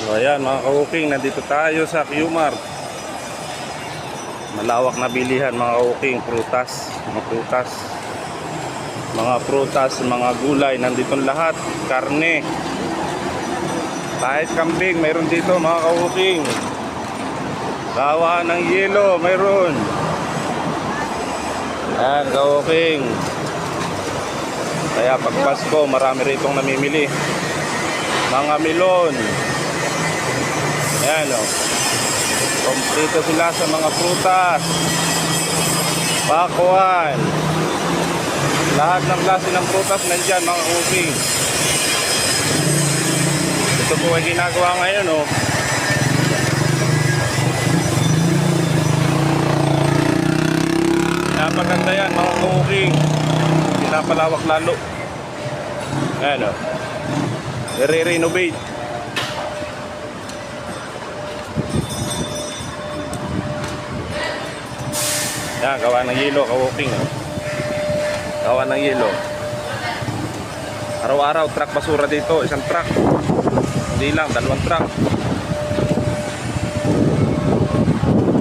So ayan mga ka-walking, nandito tayo sa Q-Mart. Malawak na bilihan mga ka-walking, prutas, mga gulay, nandito lahat, karne, kahit kambing, mayroon dito mga ka-walking. Gawa ng yelo, mayroon. Ayan ka-walking. Kaya pag Pasko, marami ritong namimili. Mga melon. Ayan o. Kompleto sila sa mga prutas. Pakwan. Lahat ng klase ng prutas nandyan mga ka-walking. Ito po ay ginagawa ngayon o. Napaganda yan mga ka-walking. Pinapalawak lalo. Ayan o. I-renovate. Yan, gawa ng yelo ka-walking o. Gawa ng yelo. Araw-araw truck basura dito. Isang truck. Hindi lang, 2 truck.